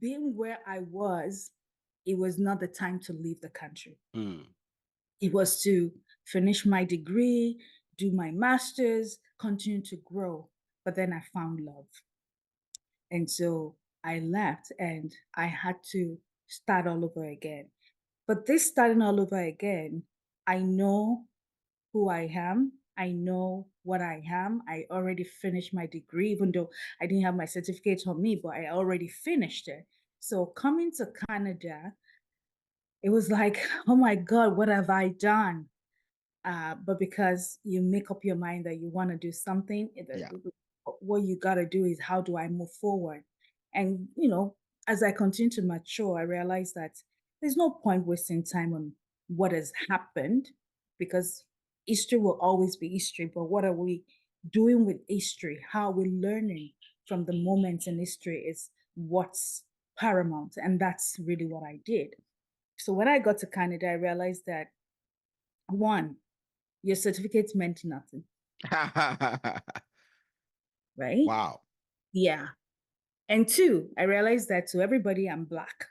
being where I was, it was not the time to leave the country. Mm. It was to finish my degree, do my master's, continue to grow. But then I found love. And so I left and I had to start all over again. But this starting all over again, I know who I am. I know what I am. I already finished my degree, even though I didn't have my certificate on me, but I already finished it. So coming to Canada, it was like, oh my God, what have I done? But because you make up your mind that you want to do something, Yeah. what you got to do is how do I move forward? And, as I continue to mature, I realize that there's no point wasting time on what has happened because history will always be history. But what are we doing with history? How are we learning from the moments in history is what's paramount. And that's really what I did. So when I got to Canada, I realized that one, your certificates meant nothing, right? Wow. Yeah. And two, I realized that to everybody, I'm Black,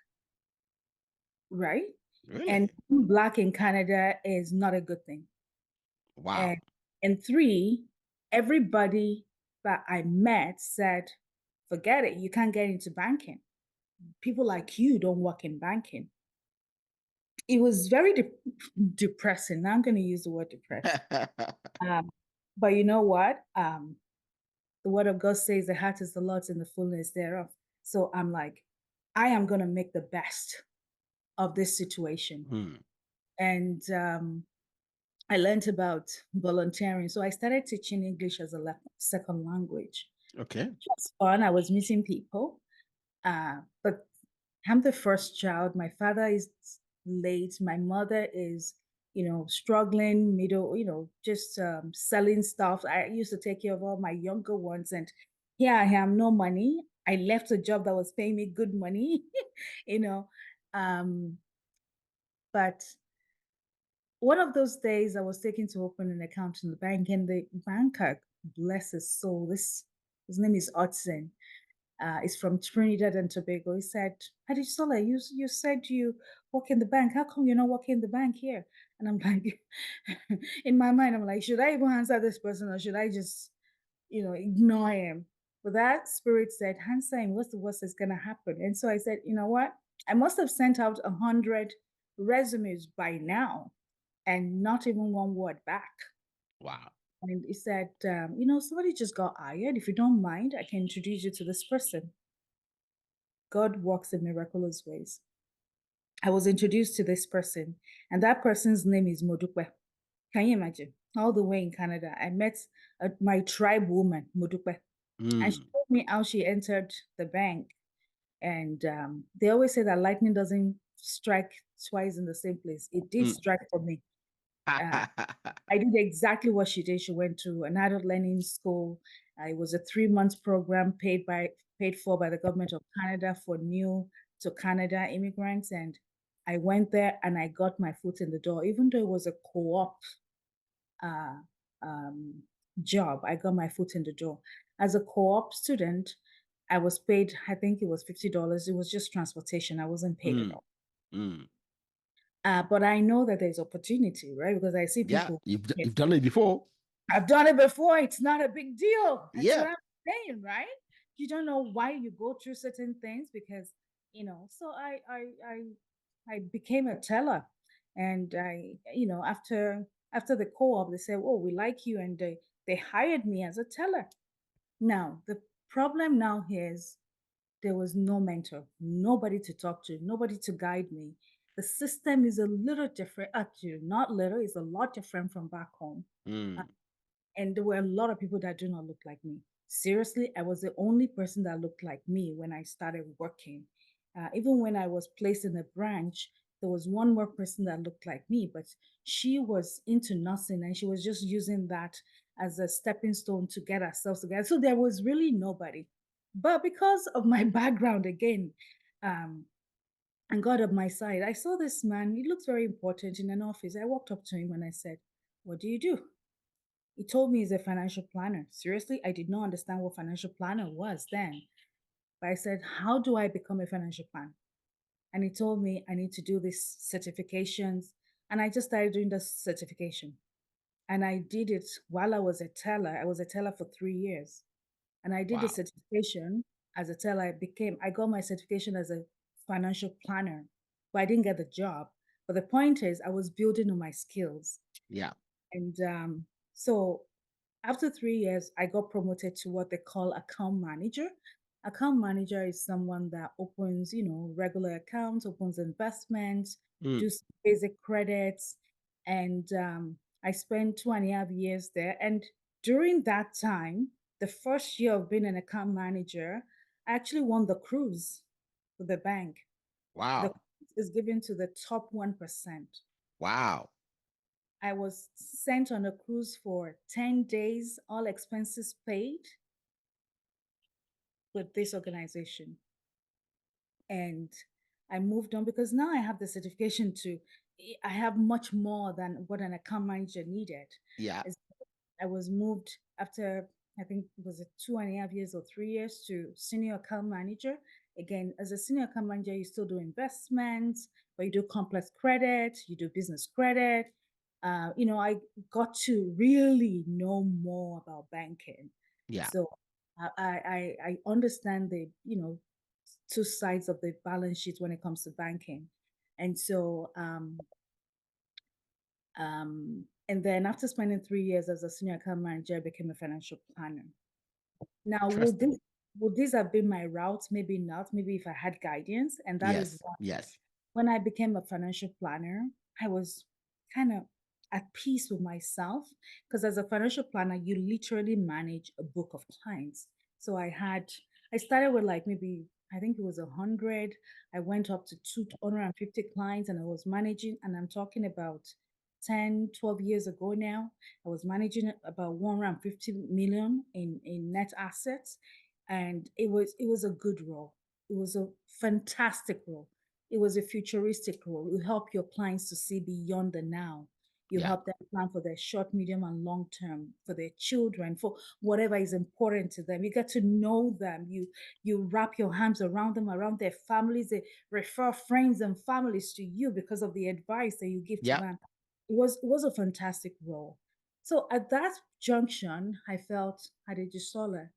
right? And Really? being Black in Canada is not a good thing. And Wow. and three, everybody that I met said, forget it, you can't get into banking. People like you don't work in banking. It was very depressing. Now I'm going to use the word depressed. Um, but you know what? The word of God says the heart is the Lord's and the fullness thereof. So I'm like, I am going to make the best of this situation. Hmm. And I learned about volunteering. So I started teaching English as a second language. Okay. It was fun. I was meeting people. But I'm the first child. My father is late. My mother is, struggling, middle, just selling stuff. I used to take care of all my younger ones. And here I am, no money. I left a job that was paying me good money, you know. Um, but one of those days I was taken to open an account in the bank, and the banker, bless his soul, his name is Otson. Is from Trinidad and Tobago. He said, Adejisola, you said you work in the bank. How come you're not working in the bank here? And I'm like, in my mind, I'm like, should I even answer this person or should I just, ignore him? But that spirit said, answer him. What's the worst that's going to happen? And so I said, you know what? I must have sent out 100 resumes by now and not even one word back. Wow. And he said, somebody just got hired. If you don't mind, I can introduce you to this person. God works in miraculous ways. I was introduced to this person, and that person's name is Modupe. Can you imagine? All the way in Canada, I met my tribe woman, Modupe, and she Hmm. told me how she entered the bank. And they always say that lightning doesn't strike twice in the same place. It did Hmm. strike for me. Uh, I did exactly what she did. She went to an adult learning school. It was a 3 month program paid for by the government of Canada for new to Canada immigrants. And I went there and I got my foot in the door. Even though it was a co-op uh, um, job, I got my foot in the door. As a co-op student, I was paid, I think it was $50. It was just transportation. I wasn't paid at Hmm. all. Hmm. But I know that there's opportunity, right? Because I see Yeah. people. You've done it before. I've done it before. It's not a big deal. That's what Yeah. I'm saying, right? You don't know why you go through certain things because, so I became a teller. And after the co-op, they said, oh, we like you. And they hired me as a teller. Now, the problem now is there was no mentor, nobody to talk to, nobody to guide me. The system is a little different, actually, not little, it's a lot different from back home. Hmm. And there were a lot of people that do not look like me. Seriously, I was the only person that looked like me when I started working. Even when I was placed in a branch, there was one more person that looked like me, but she was into nursing and she was just using that as a stepping stone to get ourselves together. So there was really nobody. But because of my background again, um, and God on my side, I saw this man. He looked very important in an office. I walked up to him and I said, what do you do? He told me he's a financial planner. Seriously, I did not understand what financial planner was then. But I said, how do I become a financial planner? And he told me I need to do these certifications. And I just started doing the certification. And I did it while I was a teller. I was a teller for 3 years. And I did the Wow. certification as a teller. I got my certification as a financial planner, but I didn't get the job. But the point is, I was building on my skills. Yeah. And so after 3 years, I got promoted to what they call account manager. Account manager is someone that opens, regular accounts, opens investments, Mm. does basic credits. And I spent 2.5 years there. And during that time, the first year of being an account manager, I actually won the cruise for the bank. The Wow. cruise is given to the top 1%. Wow. I was sent on a cruise for 10 days, all expenses paid with this organization. And I moved on because now I have the certification I have much more than what an account manager needed. Yeah. As I was moved after, I think it was 2.5 years or 3 years, to senior account manager. Again, as a senior account manager, you still do investments, but you do complex credit, you do business credit. I got to really know more about banking. Yeah. So I understand the, two sides of the balance sheet when it comes to banking. And so and then after spending 3 years as a senior account manager, I became a financial planner. Now, Interesting. would this have been my route? Maybe not. Maybe if I had guidance. And that is Yes. why Yes. when I became a financial planner, I was kind of at peace with myself because as a financial planner, you literally manage a book of clients. So I started with like maybe, I think it was 100. I went up to 250 clients and I was managing, and I'm talking about 10, 12 years ago now. I was managing about 150 million in net assets. And it was a good role. It was a fantastic role. It was a futuristic role. You help your clients to see beyond the now. You Yeah. help them plan for their short, medium, and long term, for their children, for whatever is important to them. You get to know them. You wrap your arms around them, around their families. They refer friends and families to you because of the advice that you give to Yeah. them. It was a fantastic role. So at that junction, I felt, Adejisola,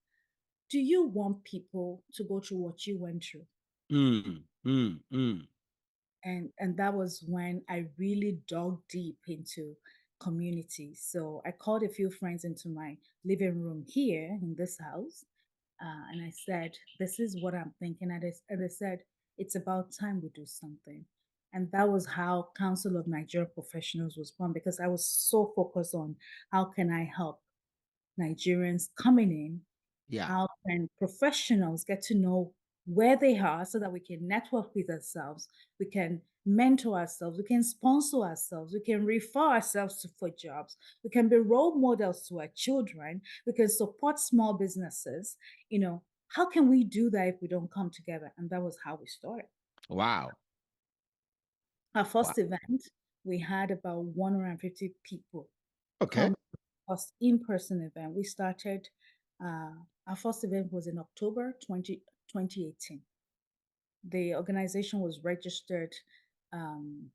do you want people to go through what you went through? Mm. Mm. Mm. And that was when I really dug deep into community. So I called a few friends into my living room here in this house, and I said, "This is what I'm thinking." And they said, "It's about time we do something." And that was how Council of Nigerian Professionals was born, because I was so focused on how can I help Nigerians coming in. Yeah. How can professionals get to know where they are so that we can network with ourselves, we can mentor ourselves, we can sponsor ourselves, we can refer ourselves for jobs, we can be role models to our children, we can support small businesses. How can we do that if we don't come together? And that was how we started. Wow. Our Wow. first event, we had about 150 people Okay. come. First in-person event. We started, our first event was in October 2018. The organization was registered um,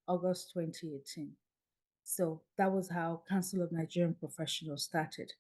August 2018. So that was how Council of Nigerian Professionals started.